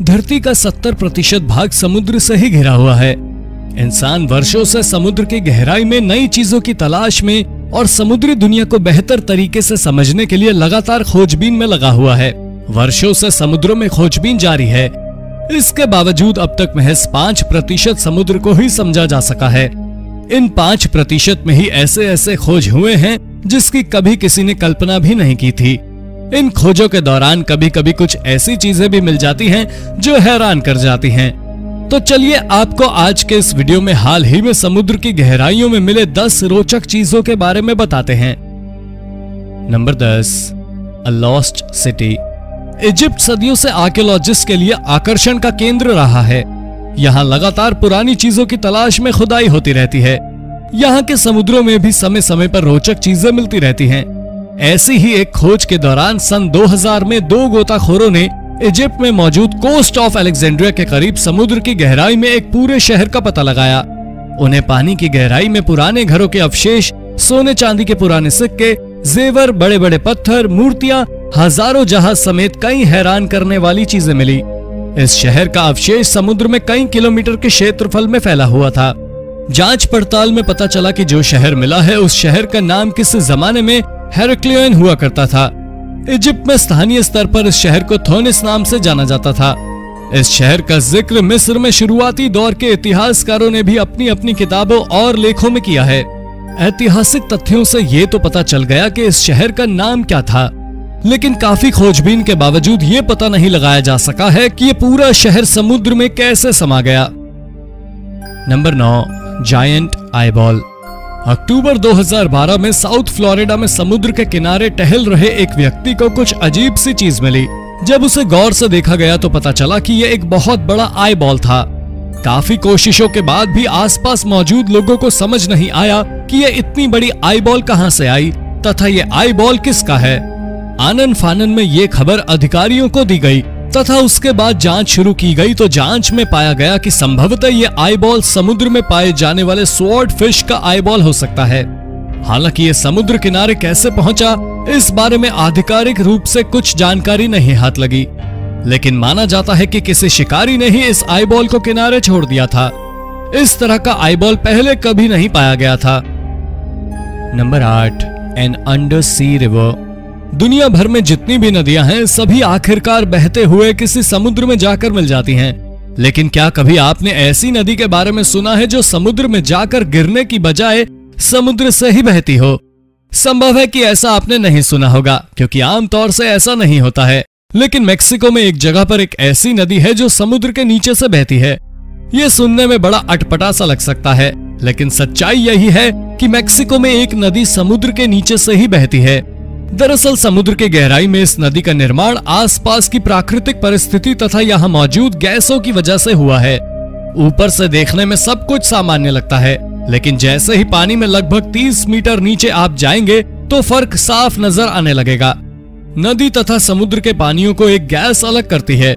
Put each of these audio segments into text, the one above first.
धरती का 70% भाग समुद्र से ही घिरा हुआ है। इंसान वर्षों से समुद्र की गहराई में नई चीजों की तलाश में और समुद्री दुनिया को बेहतर तरीके से समझने के लिए लगातार खोजबीन में लगा हुआ है। वर्षों से समुद्रों में खोजबीन जारी है। इसके बावजूद अब तक महज 5% समुद्र को ही समझा जा सका है। इन 5% में ही ऐसे ऐसे खोज हुए हैं जिसकी कभी किसी ने कल्पना भी नहीं की थी। इन खोजों के दौरान कभी कभी कुछ ऐसी चीजें भी मिल जाती हैं जो हैरान कर जाती हैं। तो चलिए आपको आज के इस वीडियो में हाल ही में समुद्र की गहराइयों में मिले 10 रोचक चीजों के बारे में बताते हैं। Number 10, a lost city. Egypt सदियों से आर्कियोलॉजिस्ट के लिए आकर्षण का केंद्र रहा है। यहाँ लगातार पुरानी चीजों की तलाश में खुदाई होती रहती है। यहाँ के समुद्रों में भी समय समय पर रोचक चीजें मिलती रहती हैं। ऐसी ही एक खोज के दौरान सन 2000 में 2 गोताखोरों ने इजिप्ट में मौजूद कोस्ट ऑफ अलेक्जेंड्रिया के करीब समुद्र की गहराई में एक पूरे शहर का पता लगाया। उन्हें पानी की गहराई में पुराने घरों के अवशेष, सोने चांदी के पुराने सिक्के, जेवर, बड़े बड़े पत्थर, मूर्तियां, हजारों जहाज समेत कई हैरान करने वाली चीजें मिली। इस शहर का अवशेष समुद्र में कई किलोमीटर के क्षेत्रफल में फैला हुआ था। जांच पड़ताल में पता चला कि जो शहर मिला है उस शहर का नाम किसी जमाने में हेराक्लियन हुआ करता था। इजिप्ट में स्थानीय स्तर पर इस शहर को थोनिस नाम से जाना जाता था। इस शहर का जिक्र मिस्र में शुरुआती दौर के इतिहासकारों ने भी अपनी अपनी किताबों और लेखों में किया है। ऐतिहासिक तथ्यों से ये तो पता चल गया कि इस शहर का नाम क्या था, लेकिन काफी खोजबीन के बावजूद ये पता नहीं लगाया जा सका है कि ये पूरा शहर समुद्र में कैसे समा गया। Number 9, giant eyeball. अक्टूबर 2012 में साउथ फ्लोरिडा में समुद्र के किनारे टहल रहे एक व्यक्ति को कुछ अजीब सी चीज मिली। जब उसे गौर से देखा गया तो पता चला कि यह एक बहुत बड़ा आईबॉल था। काफी कोशिशों के बाद भी आसपास मौजूद लोगों को समझ नहीं आया कि यह इतनी बड़ी आईबॉल कहां से आई तथा यह आईबॉल किसका है। आनन फानन में ये खबर अधिकारियों को दी गई तथा उसके बाद जांच शुरू की गई तो जांच में पाया गया कि संभवतः ये आईबॉल समुद्र में पाए जाने वाले स्वॉर्ड फिश का आईबॉल हो सकता है। हालांकि ये समुद्र किनारे कैसे पहुंचा इस बारे में आधिकारिक रूप से कुछ जानकारी नहीं हाथ लगी, लेकिन माना जाता है कि किसी शिकारी ने ही इस आईबॉल को किनारे छोड़ दिया था। इस तरह का आईबॉल पहले कभी नहीं पाया गया था। नंबर 8, एन अंडर सी रिवर। दुनिया भर में जितनी भी नदियां हैं सभी आखिरकार बहते हुए किसी समुद्र में जाकर मिल जाती हैं। लेकिन क्या कभी आपने ऐसी नदी के बारे में सुना है जो समुद्र में जाकर गिरने की बजाय समुद्र से ही बहती हो? संभव है कि ऐसा आपने नहीं सुना होगा क्योंकि आमतौर से ऐसा नहीं होता है। लेकिन मेक्सिको में एक जगह पर एक ऐसी नदी है जो समुद्र के नीचे से बहती है। ये सुनने में बड़ा अटपटा सा लग सकता है, लेकिन सच्चाई यही है कि मेक्सिको में एक नदी समुद्र के नीचे से ही बहती है। दरअसल समुद्र की गहराई में इस नदी का निर्माण आसपास की प्राकृतिक परिस्थिति तथा यहाँ मौजूद गैसों की वजह से हुआ है। ऊपर से देखने में सब कुछ सामान्य लगता है, लेकिन जैसे ही पानी में लगभग 30 मीटर नीचे आप जाएंगे तो फर्क साफ नजर आने लगेगा। नदी तथा समुद्र के पानियों को एक गैस अलग करती है।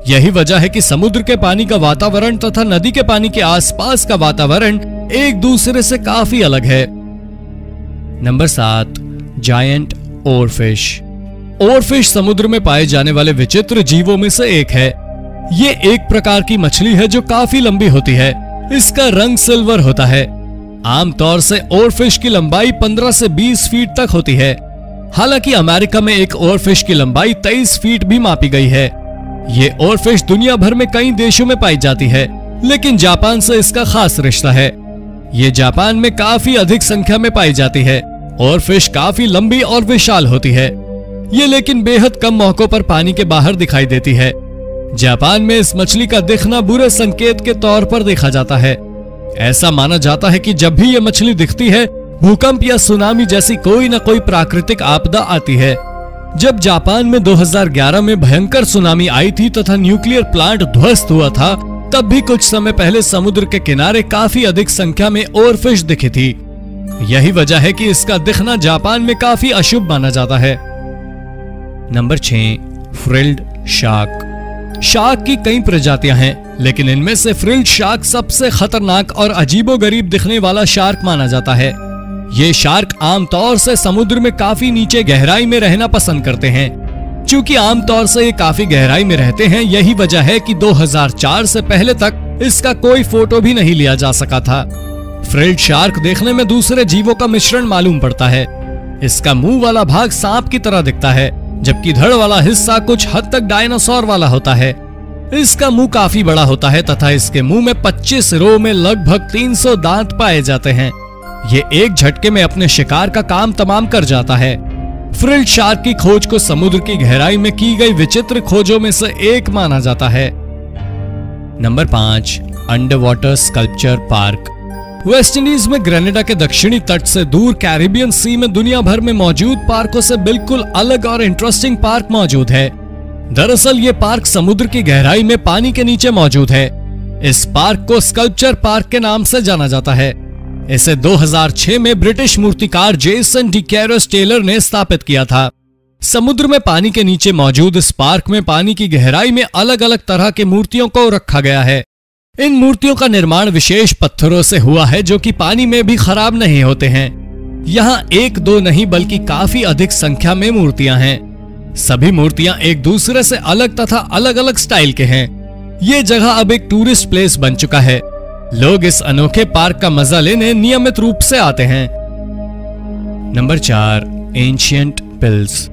यही वजह है कि समुद्र के पानी का वातावरण तथा नदी के पानी के आसपास का वातावरण एक दूसरे से काफी अलग है। Number 7, giant oarfish. ओरफिश समुद्र में पाए जाने वाले विचित्र जीवों में से एक है। ये एक प्रकार की मछली है जो काफी लंबी होती है। इसका रंग सिल्वर होता है। आमतौर से ओरफिश की लंबाई 15 से 20 फीट तक होती है। हालांकि अमेरिका में एक ओरफिश की लंबाई 23 फीट भी मापी गई है। ये ओरफिश दुनिया भर में कई देशों में पाई जाती है, लेकिन जापान से इसका खास रिश्ता है। ये जापान में काफी अधिक संख्या में पाई जाती है। ओरफिश काफी लंबी और विशाल होती है। ये लेकिन बेहद कम मौकों पर पानी के बाहर दिखाई देती है। जापान में इस मछली का दिखना बुरे संकेत के तौर पर देखा जाता है। ऐसा माना जाता है कि जब भी ये मछली दिखती है भूकंप या सुनामी जैसी कोई न कोई प्राकृतिक आपदा आती है। जब जापान में 2011 में भयंकर सुनामी आई थी तथा न्यूक्लियर प्लांट ध्वस्त हुआ था, तब भी कुछ समय पहले समुद्र के किनारे काफी अधिक संख्या में ओरफिश दिखी थी। यही वजह है कि इसका दिखना जापान में काफी अशुभ माना जाता है। Number 6, frilled shark. शार्क की कई प्रजातियां हैं, लेकिन इनमें से फ्रिल्ड शार्क सबसे खतरनाक और अजीबोगरीब दिखने वाला शार्क माना जाता है। ये शार्क आमतौर से समुद्र में काफी नीचे गहराई में रहना पसंद करते हैं। चूंकि आमतौर से ये काफी गहराई में रहते हैं, यही वजह है कि 2004 से पहले तक इसका कोई फोटो भी नहीं लिया जा सका था। फ्रिल्ड शार्क देखने में दूसरे जीवों का मिश्रण मालूम पड़ता है। इसका मुंह वाला भाग सांप की तरह दिखता है, जबकि धड़ वाला हिस्सा कुछ हद तक डायनासोर वाला होता है। इसका मुंह काफी बड़ा होता है तथा इसके मुंह में 25 रो में लगभग 300 दांत पाए जाते हैं। ये एक झटके में अपने शिकार का काम तमाम कर जाता है। फ्रिल्ड शार्क की खोज को समुद्र की गहराई में की गई विचित्र खोजों में से एक माना जाता है। Number 5, under water sculpture park. West Indies में ग्रेनेडा के दक्षिणी तट से दूर कैरिबियन सी में दुनिया भर में मौजूद पार्कों से बिल्कुल अलग और इंटरेस्टिंग पार्क मौजूद है। दरअसल ये पार्क समुद्र की गहराई में पानी के नीचे मौजूद है। इस पार्क को स्कल्पचर पार्क के नाम से जाना जाता है। इसे 2006 में ब्रिटिश मूर्तिकार जेसन डिकैरस टेलर ने स्थापित किया था। समुद्र में पानी के नीचे मौजूद इस पार्क में पानी की गहराई में अलग अलग तरह की मूर्तियों को रखा गया है। इन मूर्तियों का निर्माण विशेष पत्थरों से हुआ है जो कि पानी में भी खराब नहीं होते हैं। यहाँ एक दो नहीं बल्कि काफी अधिक संख्या में मूर्तियां हैं। सभी मूर्तियां एक दूसरे से अलग तथा अलग अलग स्टाइल के हैं। ये जगह अब एक टूरिस्ट प्लेस बन चुका है। लोग इस अनोखे पार्क का मजा लेने नियमित रूप से आते हैं। Number 4, ancient pills.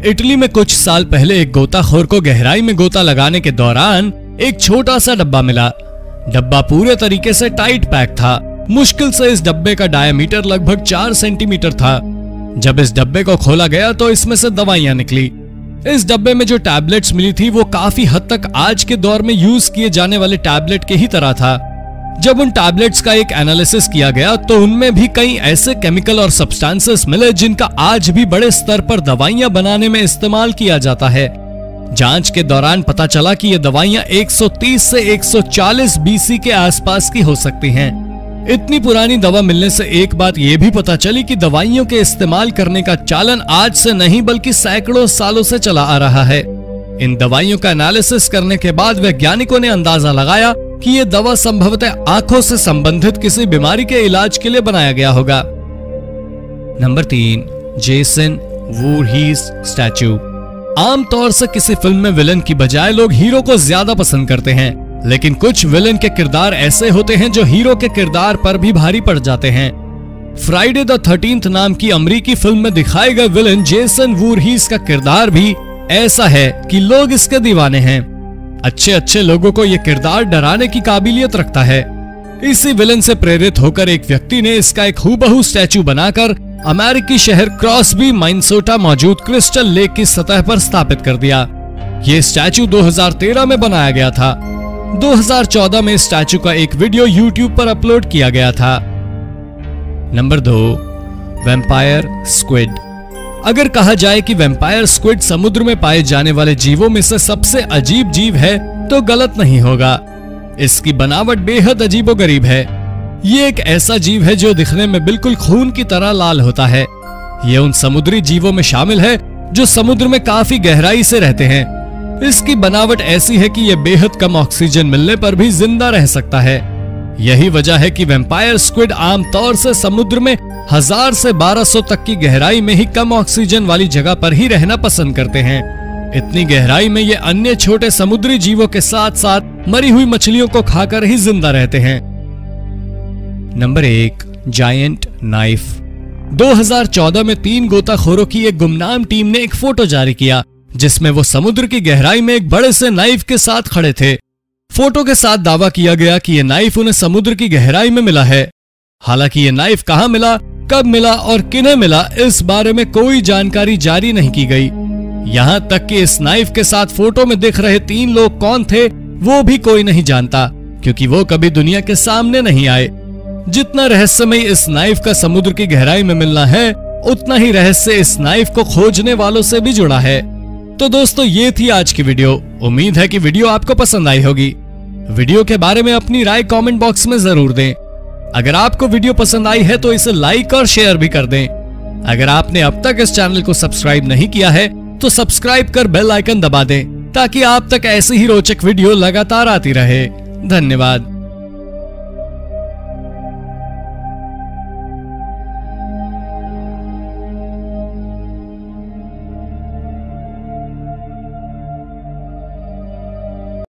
इटली में कुछ साल पहले एक गोताखोर को गहराई में गोता लगाने के दौरान एक छोटा सा डब्बा मिला। डब्बा पूरे तरीके से टाइट पैक था। मुश्किल से इस डब्बे का डायमीटर लगभग 4 सेंटीमीटर था। जब इस डब्बे को खोला गया तो इसमें से दवाइयां निकली। इस डब्बे में जो टैबलेट्स मिली थी वो काफी हद तक आज के दौर में यूज किए जाने वाले टैबलेट के ही तरह था। जब उन टैबलेट्स का एक एनालिसिस किया गया तो उनमें भी कई ऐसे केमिकल और सब्सटेंसेस मिले जिनका आज भी बड़े स्तर पर दवाइयां बनाने में इस्तेमाल किया जाता है। जांच के दौरान पता चला कि ये दवाइयां 130 से 140 बीसी के आसपास की हो सकती हैं। इतनी पुरानी दवा मिलने से एक बात ये भी पता चली कि दवाइयों के इस्तेमाल करने का चालन आज से नहीं बल्कि सैकड़ों सालों से चला आ रहा है। इन दवाइयों का एनालिसिस करने के बाद वैज्ञानिकों ने अंदाजा लगाया कि ये दवा संभवतः आंखों से संबंधित किसी बीमारी के इलाज के लिए बनाया गया होगा। Number 3, Jason Voorhees statue. आमतौर से किसी फिल्म में विलन की बजाय लोग हीरो को ज्यादा पसंद करते हैं, लेकिन कुछ विलन के किरदार ऐसे होते हैं जो हीरो के किरदार पर भी भारी पड़ जाते हैं। फ्राइडे द 13th नाम की अमेरिकी फिल्म में दिखाए गए विलन जेसन वूरहीज का किरदार भी ऐसा है कि लोग इसके दीवाने हैं। अच्छे अच्छे लोगों को यह किरदार डराने की काबिलियत रखता है। इसी विलन से प्रेरित होकर एक व्यक्ति ने इसका एक हूबहू स्टैचू बनाकर अमेरिकी शहर क्रॉसबी माइनसोटा मौजूद क्रिस्टल लेक की सतह पर स्थापित कर दिया। ये स्टैचू 2013 में बनाया गया था। 2014 में इस स्टैचू का एक वीडियो YouTube पर अपलोड किया गया था। Number 2, vampire squid. अगर कहा जाए कि वैम्पायर स्क्विड समुद्र में पाए जाने वाले जीवों में से सबसे अजीब जीव है तो गलत नहीं होगा। इसकी बनावट बेहद अजीबोगरीब है। ये एक ऐसा जीव है जो दिखने में बिल्कुल खून की तरह लाल होता है। ये उन समुद्री जीवों में शामिल है जो समुद्र में काफी गहराई से रहते हैं। इसकी बनावट ऐसी है कि यह बेहद कम ऑक्सीजन मिलने पर भी जिंदा रह सकता है। यही वजह है कि वैम्पायर स्क्विड आमतौर से समुद्र में 1000 से 1200 तक की गहराई में ही कम ऑक्सीजन वाली जगह पर ही रहना पसंद करते हैं। इतनी गहराई में ये अन्य छोटे समुद्री जीवों के साथ साथ मरी हुई मछलियों को खाकर ही जिंदा रहते हैं। Number 1, giant knife. 2014 में 3 गोताखोरों की एक गुमनाम टीम ने एक फोटो जारी किया जिसमें वो समुद्र की गहराई में एक बड़े से नाइफ के साथ खड़े थे। फोटो के साथ दावा किया गया कि यह नाइफ उन्हें समुद्र की गहराई में मिला है। हालांकि ये नाइफ कहां मिला, कब मिला और किन्हें मिला, इस बारे में कोई जानकारी जारी नहीं की गई। यहाँ तक कि इस नाइफ के साथ फोटो में दिख रहे 3 लोग कौन थे वो भी कोई नहीं जानता, क्योंकि वो कभी दुनिया के सामने नहीं आए। जितना रहस्यमय इस नाइफ का समुद्र की गहराई में मिलना है, उतना ही रहस्य इस नाइफ को खोजने वालों से भी जुड़ा है। तो दोस्तों, ये थी आज की वीडियो। उम्मीद है कि वीडियो आपको पसंद आई होगी। वीडियो के बारे में अपनी राय कमेंट बॉक्स में जरूर दें। अगर आपको वीडियो पसंद आई है तो इसे लाइक और शेयर भी कर दें। अगर आपने अब तक इस चैनल को सब्सक्राइब नहीं किया है तो सब्सक्राइब कर बेल आइकन दबा दें ताकि आप तक ऐसी ही रोचक वीडियो लगातार आती रहे। धन्यवाद।